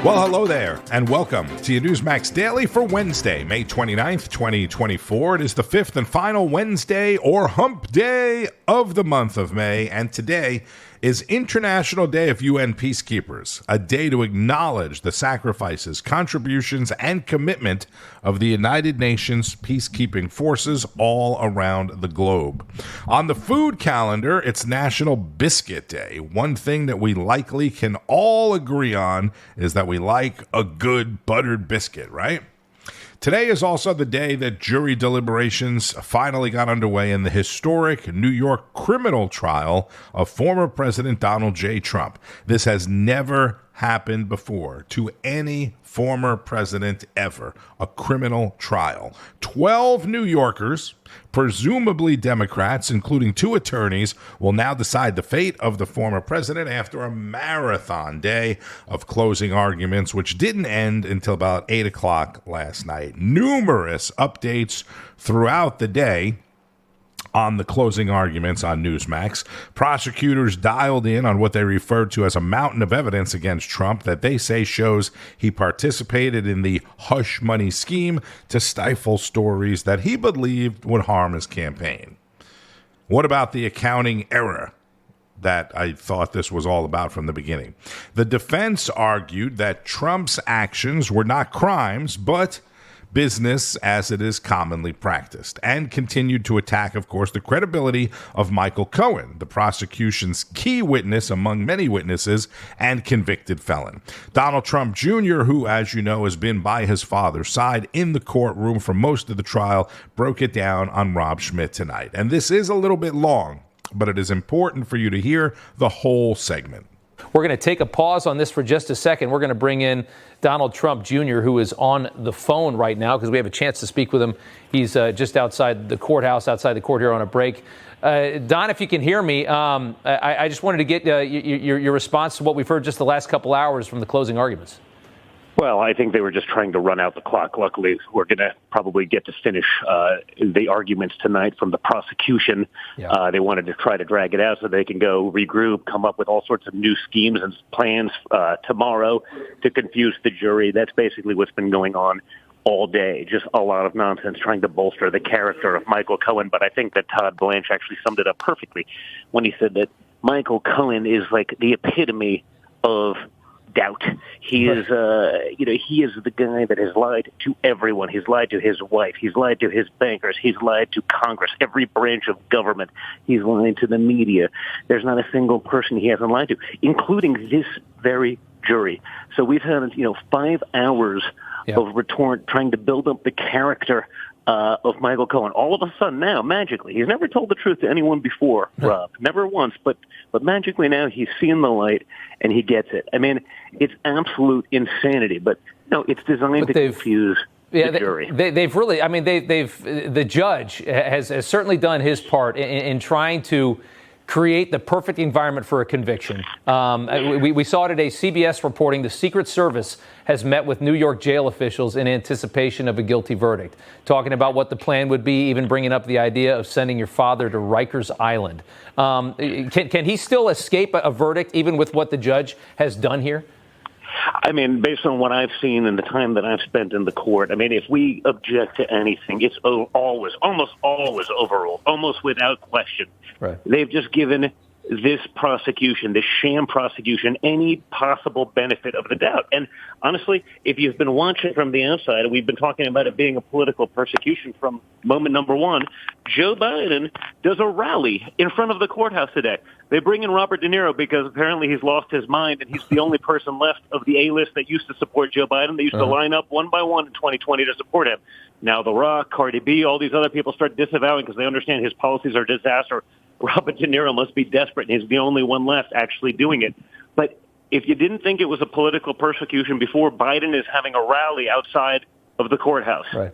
Well, hello there, and welcome to your Newsmax Daily for Wednesday, May 29th, 2024. It is the fifth and final Wednesday or hump day of the month of May, and today is International Day of UN Peacekeepers, a day to acknowledge the sacrifices, contributions, and commitment of the United Nations peacekeeping forces all around the globe. On the food calendar, it's National Biscuit Day. One thing that we likely can all agree on is that we like a good buttered biscuit, right? Today is also the day that jury deliberations finally got underway in the historic New York criminal trial of former President Donald J. Trump. This has never happened before to any former president ever, a criminal trial. 12 New Yorkers, presumably Democrats, including 2 attorneys, will now decide the fate of the former president after a marathon day of closing arguments, which didn't end until about 8 o'clock last night. Numerous updates throughout the day on the closing arguments on Newsmax. Prosecutors dialed in on what they referred to as a mountain of evidence against Trump that they say shows he participated in the hush money scheme to stifle stories that he believed would harm his campaign. What about the accounting error that I thought this was all about from the beginning? The defense argued that Trump's actions were not crimes, but business as it is commonly practiced, and continued to attack, of course, the credibility of Michael Cohen, the prosecution's key witness among many witnesses and convicted felon. Donald Trump Jr., who, as you know, has been by his father's side in the courtroom for most of the trial, broke it down on Rob Schmitt Tonight. And this is a little bit long, but it is important for you to hear the whole segment. We're going to take a pause on this for just a second. We're going to bring in Donald Trump Jr., who is on the phone right now because we have a chance to speak with him. He's just outside the courthouse, outside the court here on a break. Don, if you can hear me, I just wanted to get your response to what we've heard just the last couple hours from the closing arguments. Well, I think they were just trying to run out the clock. Luckily, we're going to probably get to finish the arguments tonight from the prosecution. Yeah. They wanted to try to drag it out so they can go regroup, come up with all sorts of new schemes and plans tomorrow to confuse the jury. That's basically what's been going on all day. Just a lot of nonsense trying to bolster the character of Michael Cohen. But I think that Todd Blanche actually summed it up perfectly when he said that Michael Cohen is like the epitome of doubt. He is, he is the guy that has lied to everyone. He's lied to his wife. He's lied to his bankers. He's lied to Congress, every branch of government. He's lied to the media. There's not a single person he hasn't lied to, including this very jury. So we've had, 5 hours of retort trying to build up the character of Michael Cohen. All of a sudden now, magically, he's never told the truth to anyone before, Rob. Never once, but magically now he's seeing the light and he gets it. I mean, it's absolute insanity, but no, it's designed to confuse the jury. They've really, the judge has certainly done his part in trying to create the perfect environment for a conviction. We saw today, CBS reporting the Secret Service has met with New York jail officials in anticipation of a guilty verdict, talking about what the plan would be, even bringing up the idea of sending your father to Rikers Island. Can he still escape a verdict, even with what the judge has done here? I mean, based on what I've seen and the time that I've spent in the court, I mean, if we object to anything, it's almost overruled, almost without question. Right. They've just given this prosecution, this sham prosecution, any possible benefit of the doubt. And honestly, if you've been watching from the outside, and we've been talking about it being a political persecution from moment number one, Joe Biden does a rally in front of the courthouse today. They bring in Robert DeNiro because apparently he's lost his mind, and he's the only person left of the A-list that used to support Joe Biden. They used to line up one by one in 2020 to support him. Now The Rock, Cardi B, all these other people start disavowing because they understand his policies are a disaster. Robert De Niro must be desperate, and he's the only one left actually doing it. But if you didn't think it was a political persecution before, Biden is having a rally outside of the courthouse. Right.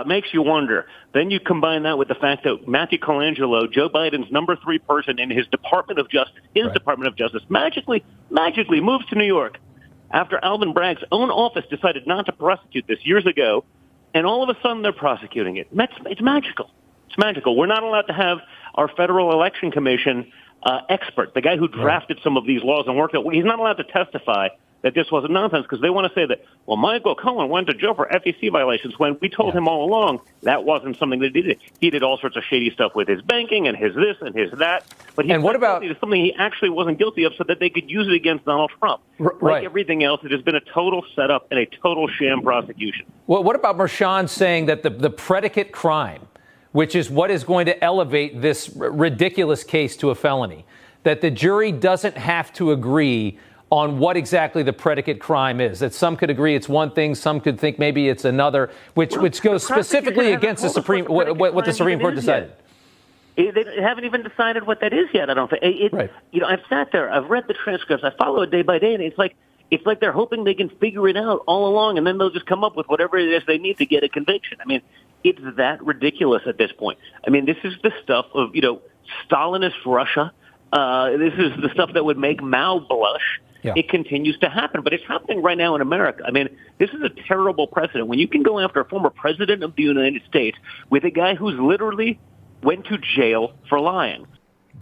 Makes you wonder. Then you combine that with the fact that Matthew Colangelo, Joe Biden's number 3 person in his Department of Justice, Department of Justice, magically moves to New York after Alvin Bragg's own office decided not to prosecute this years ago, and all of a sudden they're prosecuting it. It's magical. It's magical. We're not allowed to have our Federal Election Commission expert, the guy who drafted some of these laws and worked out. He's not allowed to testify that this wasn't nonsense because they want to say that, well, Michael Cohen went to jail for FEC violations when we told him all along that wasn't something that he did. He did all sorts of shady stuff with his banking and his this and his that. But he what about something he actually wasn't guilty of so that they could use it against Donald Trump. Like everything else, it has been a total setup and a total sham prosecution. Well, what about Mershon saying that the predicate crime, which is what is going to elevate this ridiculous case to a felony, that the jury doesn't have to agree on what exactly the predicate crime is, that some could agree it's one thing, some could think maybe it's another, which goes specifically against the Supreme, what the Supreme Court decided. They haven't even decided what that is yet, I don't think. You know, I've sat there, I've read the transcripts, I follow it day by day, and it's like they're hoping they can figure it out all along, and then they'll just come up with whatever it is they need to get a conviction. I mean, it's that ridiculous at this point. I mean, this is the stuff of, Stalinist Russia. This is the stuff that would make Mao blush. Yeah. It continues to happen, but it's happening right now in America. I mean, this is a terrible precedent. When you can go after a former president of the United States with a guy who's literally went to jail for lying.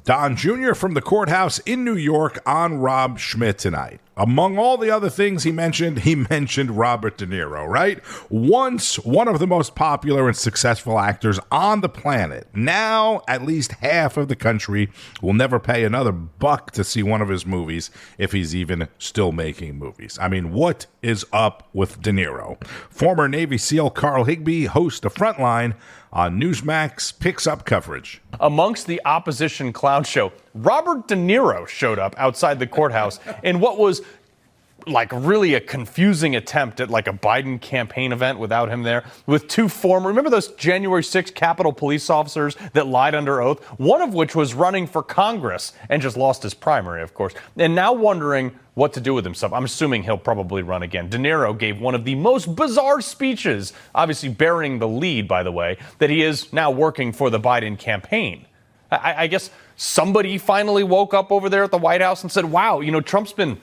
Don Jr. from the courthouse in New York on Rob Schmitt Tonight. Among all the other things he mentioned Robert De Niro, right? Once one of the most popular and successful actors on the planet. Now, at least half of the country will never pay another buck to see one of his movies if he's even still making movies. I mean, what is up with De Niro? Former Navy SEAL Carl Higbie, host of Frontline on Newsmax, picks up coverage. Amongst the opposition clown show, Robert De Niro showed up outside the courthouse in what was like really a confusing attempt at like a Biden campaign event without him there, with two former, remember those January 6th Capitol police officers that lied under oath, one of which was running for Congress and just lost his primary, of course, and now wondering what to do with himself. I'm assuming he'll probably run again. De Niro gave one of the most bizarre speeches, obviously bearing the lead, by the way, that he is now working for the Biden campaign. I guess somebody finally woke up over there at the White House and said, wow, Trump's been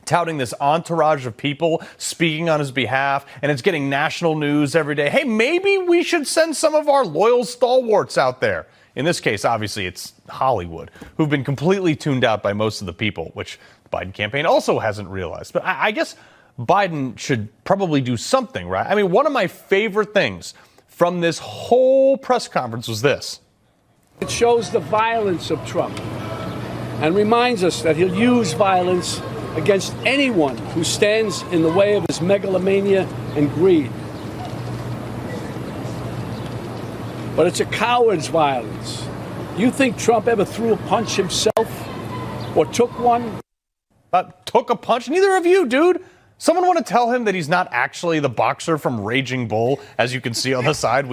touting this entourage of people speaking on his behalf, and it's getting national news every day. Hey, maybe we should send some of our loyal stalwarts out there. In this case, obviously, it's Hollywood, who've been completely tuned out by most of the people, which the Biden campaign also hasn't realized. But I guess Biden should probably do something, right? I mean, one of my favorite things from this whole press conference was this. It shows the violence of Trump and reminds us that he'll use violence against anyone who stands in the way of his megalomania and greed. But it's a coward's violence. You think Trump ever threw a punch himself or took one? Took a punch? Neither of you, dude. Someone want to tell him that he's not actually the boxer from Raging Bull, as you can see on the side.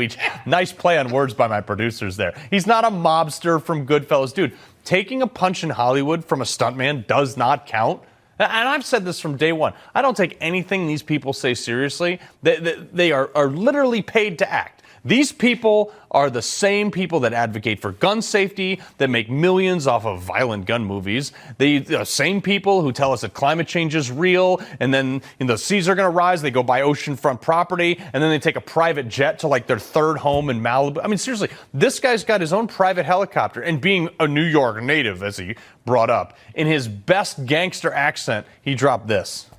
Nice play on words by my producers there. He's not a mobster from Goodfellas. Dude, taking a punch in Hollywood from a stuntman does not count. And I've said this from day one. I don't take anything these people say seriously. They are literally paid to act. These people are the same people that advocate for gun safety, that make millions off of violent gun movies. The same people who tell us that climate change is real, and then the seas are going to rise. They go buy oceanfront property, and then they take a private jet to like their third home in Malibu. I mean, seriously, this guy's got his own private helicopter, and being a New York native, as he brought up, in his best gangster accent, he dropped this.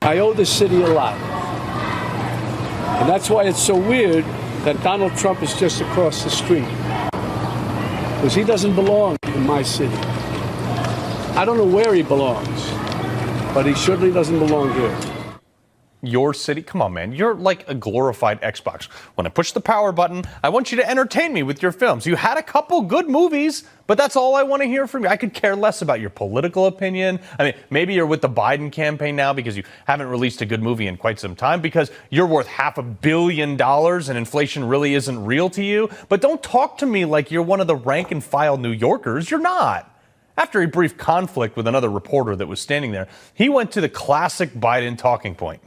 I owe this city a lot. And that's why it's so weird that Donald Trump is just across the street. Because he doesn't belong in my city. I don't know where he belongs, but he certainly doesn't belong here. Your city? Come on, man. You're like a glorified Xbox. When I push the power button, I want you to entertain me with your films. You had a couple good movies, but that's all I want to hear from you. I could care less about your political opinion. I mean, maybe you're with the Biden campaign now because you haven't released a good movie in quite some time, because you're worth $500 million and inflation really isn't real to you. But don't talk to me like you're one of the rank and file New Yorkers. You're not. After a brief conflict with another reporter that was standing there, he went to the classic Biden talking point.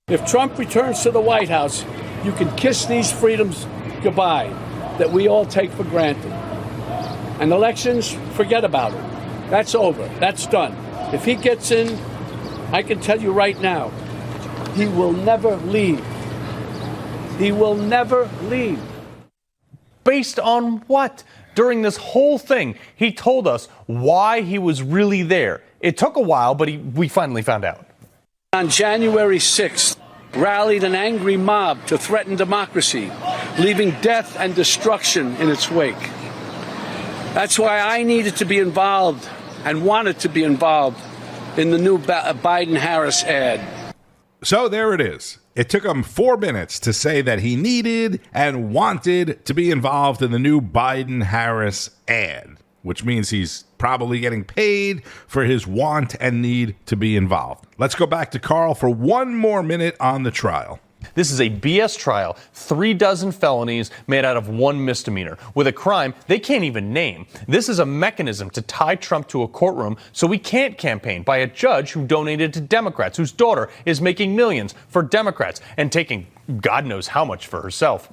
If Trump returns to the White House, you can kiss these freedoms goodbye that we all take for granted. And elections, forget about it. That's over. That's done. If he gets in, I can tell you right now, he will never leave. He will never leave. Based on what? During this whole thing, he told us why he was really there. It took a while, but we finally found out. On January 6th, rallied an angry mob to threaten democracy, leaving death and destruction in its wake. That's why I needed to be involved and wanted to be involved in the new Biden-Harris ad. So there it is. It took him 4 minutes to say that he needed and wanted to be involved in the new Biden-Harris ad, which means he's probably getting paid for his want and need to be involved. Let's go back to Carl for 1 more minute on the trial. This is a BS trial, 36 felonies made out of 1 misdemeanor, with a crime they can't even name. This is a mechanism to tie Trump to a courtroom so he can't campaign by a judge who donated to Democrats, whose daughter is making millions for Democrats and taking God knows how much for herself.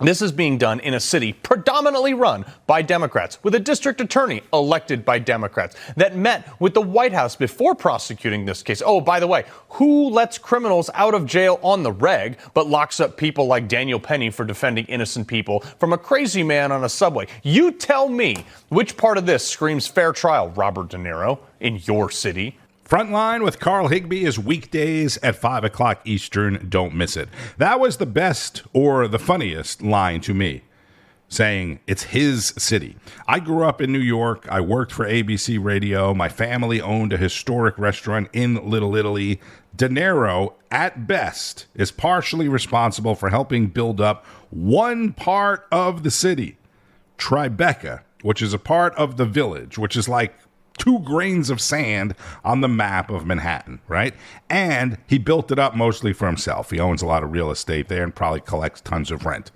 This is being done in a city predominantly run by Democrats, with a district attorney elected by Democrats that met with the White House before prosecuting this case. Oh, by the way, who lets criminals out of jail on the reg but locks up people like Daniel Penny for defending innocent people from a crazy man on a subway? You tell me which part of this screams fair trial, Robert DeNiro, in your city. Frontline with Carl Higbie is weekdays at 5 o'clock Eastern. Don't miss it. That was the best or the funniest line to me, saying it's his city. I grew up in New York. I worked for ABC Radio. My family owned a historic restaurant in Little Italy. DeNiro, at best, is partially responsible for helping build up one part of the city, Tribeca, which is a part of the Village, which is like 2 grains of sand on the map of Manhattan, right? And he built it up mostly for himself. He owns a lot of real estate there and probably collects tons of rent.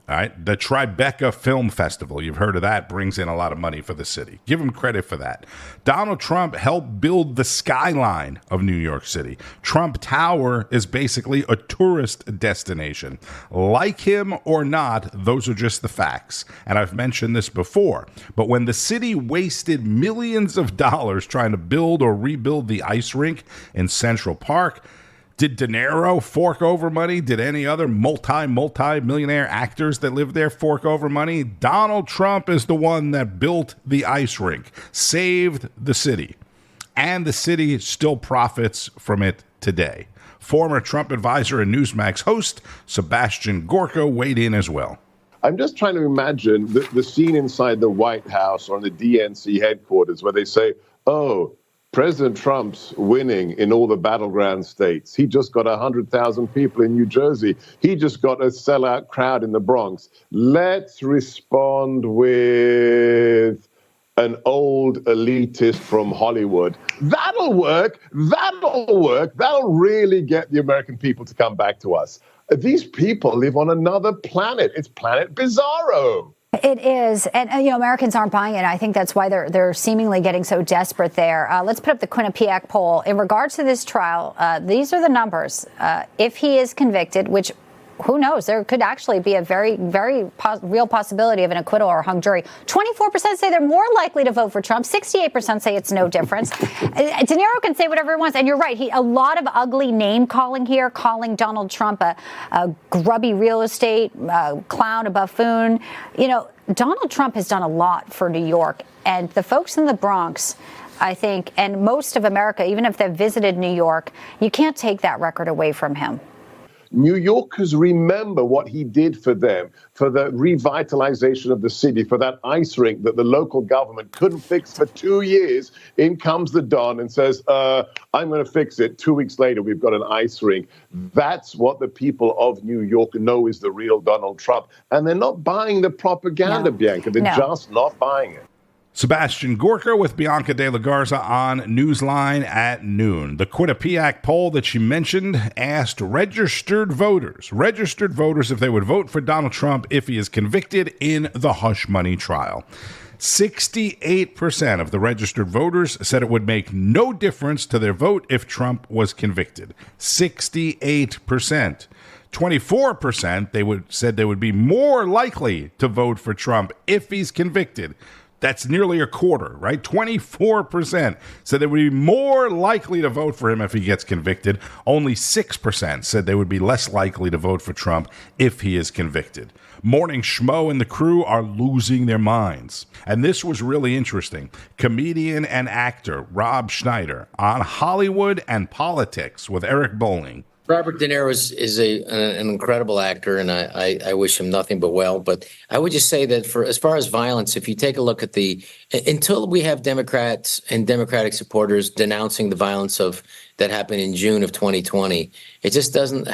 All right, the Tribeca Film Festival, you've heard of that, brings in a lot of money for the city. Give him credit for that. Donald Trump helped build the skyline of New York City. Trump Tower is basically a tourist destination. Like him or not, those are just the facts. And I've mentioned this before, but when the city wasted millions of dollars trying to build or rebuild the ice rink in Central Park, did DeNiro fork over money? Did any other multi-millionaire actors that live there fork over money? Donald Trump is the one that built the ice rink, saved the city, and the city still profits from it today. Former Trump advisor and Newsmax host Sebastian Gorka weighed in as well. I'm just trying to imagine the scene inside the White House or in the DNC headquarters where they say, oh, President Trump's winning in all the battleground states. He just got 100,000 people in New Jersey. He just got a sellout crowd in the Bronx. Let's respond with an old elitist from Hollywood. That'll work. That'll really get the American people to come back to us. These people live on another planet. It's Planet Bizarro. It is. And, Americans aren't buying it. I think that's why they're seemingly getting so desperate there. Let's put up the Quinnipiac poll. In regards to this trial, these are the numbers. If he is convicted, which who knows, there could actually be a very, very real possibility of an acquittal or hung jury. 24% say they're more likely to vote for Trump. 68% say it's no difference. DeNiro can say whatever he wants. And you're right. A lot of ugly name calling here, calling Donald Trump a grubby real estate clown, a buffoon. Donald Trump has done a lot for New York. And the folks in the Bronx, I think, and most of America, even if they've visited New York, you can't take that record away from him. New Yorkers remember what he did for them, for the revitalization of the city, for that ice rink that the local government couldn't fix for 2 years. In comes the Don and says, I'm going to fix it. 2 weeks later, we've got an ice rink. That's what the people of New York know is the real Donald Trump. And they're not buying the propaganda, Bianca. They're just not buying it. Sebastian Gorka with Bianca De La Garza on Newsline at noon. The Quinnipiac poll that she mentioned asked registered voters if they would vote for Donald Trump if he is convicted in the hush money trial. 68% of the registered voters said it would make no difference to their vote if Trump was convicted. 68%. 24% said they would be more likely to vote for Trump if he's convicted. That's nearly a quarter, right? 24% said they would be more likely to vote for him if he gets convicted. Only 6% said they would be less likely to vote for Trump if he is convicted. Morning Schmo and the crew are losing their minds. And this was really interesting. Comedian and actor Rob Schneider on Hollywood and politics with Eric Bolling. Robert DeNiro is an incredible actor, and I wish him nothing but well. But I would just say that as far as violence, if you take a look at until we have Democrats and Democratic supporters denouncing the violence that happened in June of 2020, it just doesn't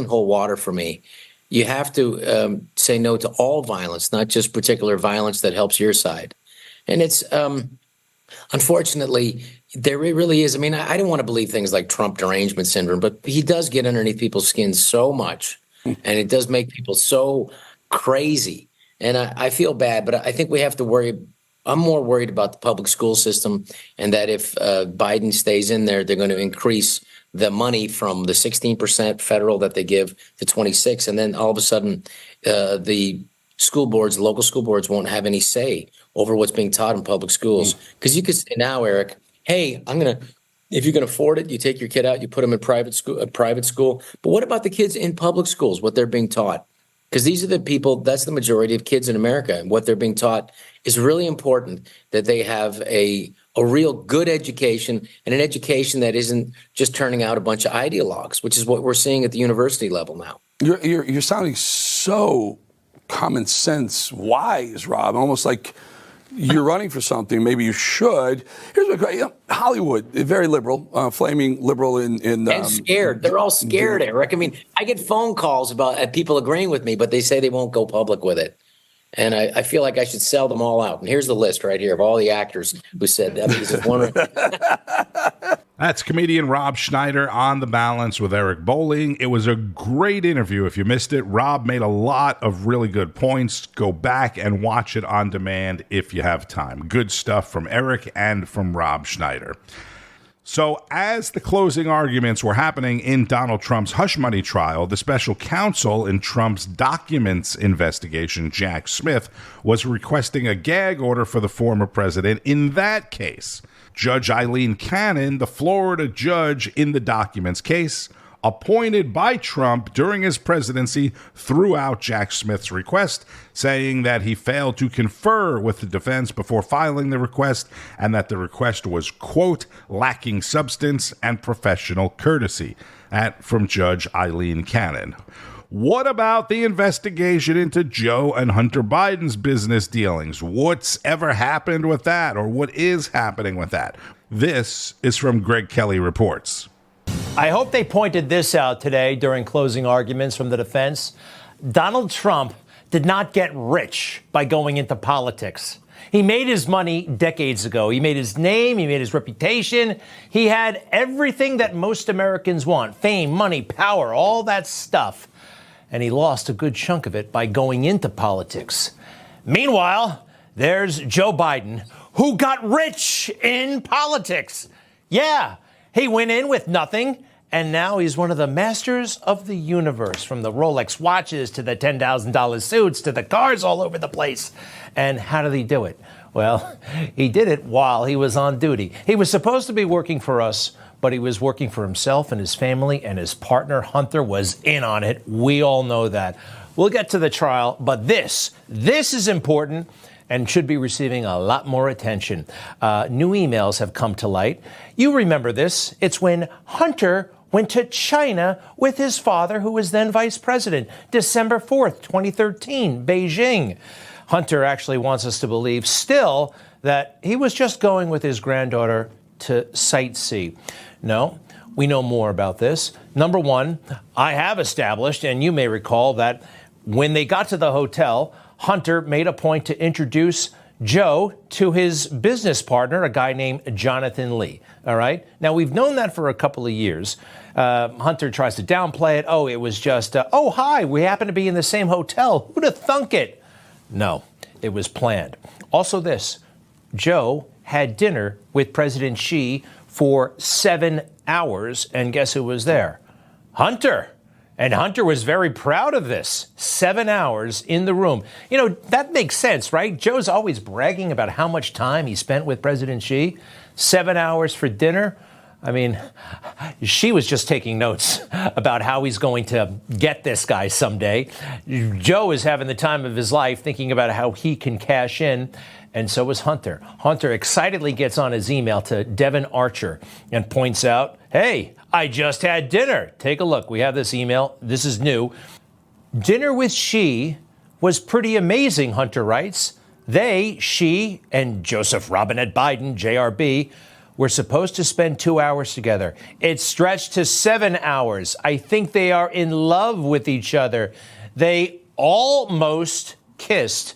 hold water for me. You have to say no to all violence, not just particular violence that helps your side. And it's unfortunately, there really is. I mean, I don't want to believe things like Trump derangement syndrome, but he does get underneath people's skin so much, and it does make people so crazy. And I feel bad, but I think we have to worry. I'm more worried about the public school system, and that if Biden stays in there, they're going to increase the money from the 16% federal that they give to 26%, and then all of a sudden, the school boards, local school boards, won't have any say over what's being taught in public schools. Because you could say now, Eric, hey, if you can afford it, you take your kid out, you put them in private school. But what about the kids in public schools, what they're being taught? Because these are the people, that's the majority of kids in America. And what they're being taught is really important, that they have a real good education, and an education that isn't just turning out a bunch of ideologues, which is what we're seeing at the university level now. You're sounding so common sense wise, Rob, almost like you're running for something. Maybe you should. Here's what Hollywood, very liberal, flaming liberal and scared. They're all scared, Eric. I mean, I get phone calls about people agreeing with me, but they say they won't go public with it. And I feel like I should sell them all out. And here's the list right here of all the actors who said that. This is one. That's comedian Rob Schneider on The Balance with Eric Bolling. It was a great interview. If you missed it, Rob made a lot of really good points. Go back and watch it on demand if you have time. Good stuff from Eric and from Rob Schneider. So as the closing arguments were happening in Donald Trump's hush money trial, the special counsel in Trump's documents investigation, Jack Smith, was requesting a gag order for the former president in that case. Judge Eileen Cannon, the Florida judge in the documents case, appointed by Trump during his presidency, threw out Jack Smith's request, saying that he failed to confer with the defense before filing the request and that the request was, quote, lacking substance and professional courtesy. That from Judge Eileen Cannon. What about the investigation into Joe and Hunter Biden's business dealings? What's ever happened with that, or what is happening with that? This is from Greg Kelly Reports. I hope they pointed this out today during closing arguments from the defense. Donald Trump did not get rich by going into politics. He made his money decades ago. He made his name. He made his reputation. He had everything that most Americans want: fame, money, power, all that stuff. And he lost a good chunk of it by going into politics. Meanwhile, there's Joe Biden, who got rich in politics. Yeah, he went in with nothing, and now he's one of the masters of the universe, from the Rolex watches to the $10,000 suits to the cars all over the place. And how did he do it? Well, he did it while he was on duty. He was supposed to be working for us, but he was working for himself and his family, and his partner, Hunter, was in on it. We all know that. We'll get to the trial, but this is important and should be receiving a lot more attention. New emails have come to light. You remember this. It's when Hunter went to China with his father, who was then vice president, December 4th, 2013, Beijing. Hunter actually wants us to believe still that he was just going with his granddaughter to sightsee. No, we know more about this. Number one, I have established, and you may recall, that when they got to the hotel, Hunter made a point to introduce Joe to his business partner, a guy named Jonathan Lee. All right. Now, we've known that for a couple of years. Hunter tries to downplay it. Oh, it was just, oh, hi, we happen to be in the same hotel. Who'd have thunk it? No, it was planned. Also this, Joe had dinner with President Xi for 7 hours, and guess who was there? Hunter. And Hunter was very proud of this. 7 hours in the room. You know, that makes sense, right? Joe's always bragging about how much time he spent with President Xi. 7 hours for dinner. I mean, Xi was just taking notes about how he's going to get this guy someday. Joe is having the time of his life thinking about how he can cash in. And so is Hunter. Hunter excitedly gets on his email to Devon Archer and points out, hey, I just had dinner. Take a look. We have this email. This is new. Dinner with Xi was pretty amazing, Hunter writes. They, Xi and Joseph Robinette Biden, JRB, were supposed to spend 2 hours together. It stretched to 7 hours. I think they are in love with each other. They almost kissed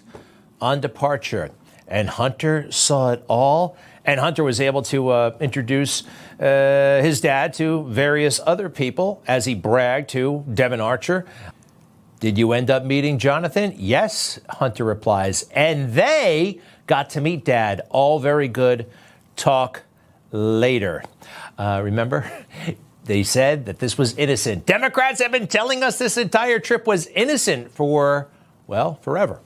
on departure. And Hunter saw it all. And Hunter was able to introduce his dad to various other people as he bragged to Devon Archer. Did you end up meeting Jonathan? Yes, Hunter replies. And they got to meet Dad. All very good. Talk later. Remember? They said that this was innocent. Democrats have been telling us this entire trip was innocent for, well, forever.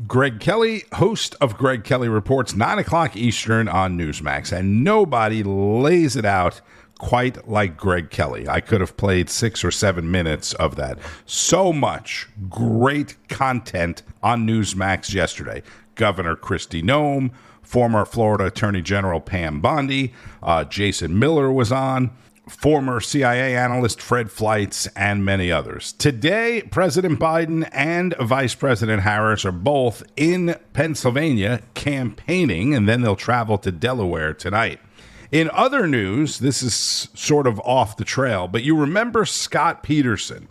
Greg Kelly, host of Greg Kelly Reports, 9 o'clock Eastern on Newsmax. And nobody lays it out quite like Greg Kelly. I could have played 6 or 7 minutes of that. So much great content on Newsmax yesterday. Governor Kristi Noem, former Florida Attorney General Pam Bondi, Jason Miller was on, former CIA analyst Fred Fleitz, and many others. Today, President Biden and Vice President Harris are both in Pennsylvania campaigning, and then they'll travel to Delaware tonight. In other news, this is sort of off the trail, but you remember Scott Peterson,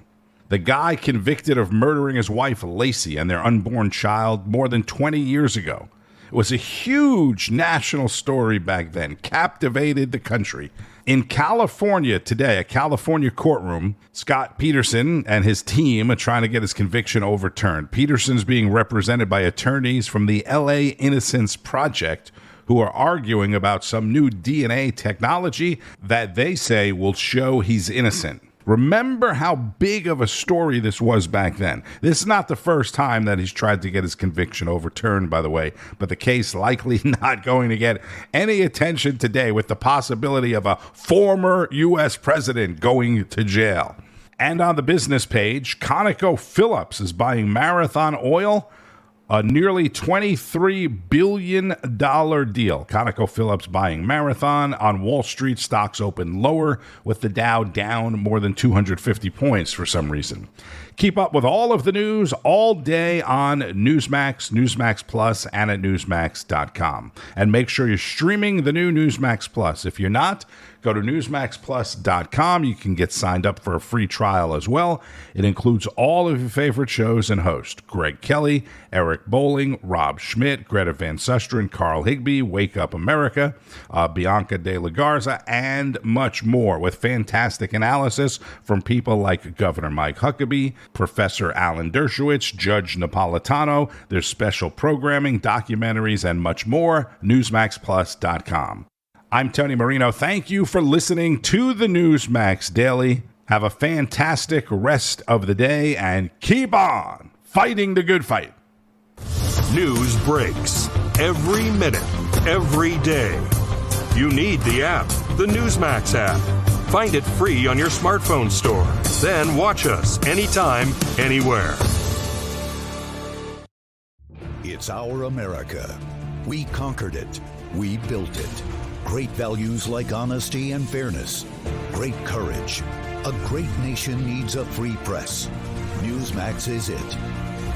the guy convicted of murdering his wife Lacey and their unborn child more than 20 years ago. It was a huge national story back then, captivated the country. In California today, a California courtroom, Scott Peterson and his team are trying to get his conviction overturned. Peterson's being represented by attorneys from the LA Innocence Project who are arguing about some new DNA technology that they say will show he's innocent. Remember how big of a story this was back then. This is not the first time that he's tried to get his conviction overturned, by the way, but the case likely not going to get any attention today with the possibility of a former U.S. president going to jail. And on the business page, ConocoPhillips is buying Marathon Oil, a nearly $23 billion deal. ConocoPhillips buying Marathon. On Wall Street, stocks open lower, with the Dow down more than 250 points for some reason. Keep up with all of the news all day on Newsmax, Newsmax Plus, and at Newsmax.com. And make sure you're streaming the new Newsmax Plus. If you're not, go to NewsmaxPlus.com. You can get signed up for a free trial as well. It includes all of your favorite shows and hosts. Greg Kelly, Eric Bolling, Rob Schmitt, Greta Van Susteren, Carl Higbie, Wake Up America, Bianca De La Garza, and much more, with fantastic analysis from people like Governor Mike Huckabee, Professor Alan Dershowitz, Judge Napolitano. There's special programming, documentaries, and much more. NewsmaxPlus.com. I'm Tony Marino. Thank you for listening to the Newsmax Daily. Have a fantastic rest of the day and keep on fighting the good fight. News breaks every minute, every day. You need the app, the Newsmax app. Find it free on your smartphone store. Then watch us anytime, anywhere. It's our America. We conquered it. We built it. Great values like honesty and fairness. Great courage. A great nation needs a free press. Newsmax is it.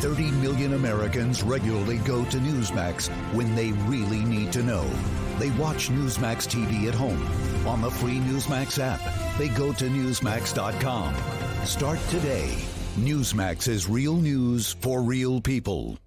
30 million Americans regularly go to Newsmax when they really need to know. They watch Newsmax TV at home. On the free Newsmax app, they go to Newsmax.com. Start today. Newsmax is real news for real people.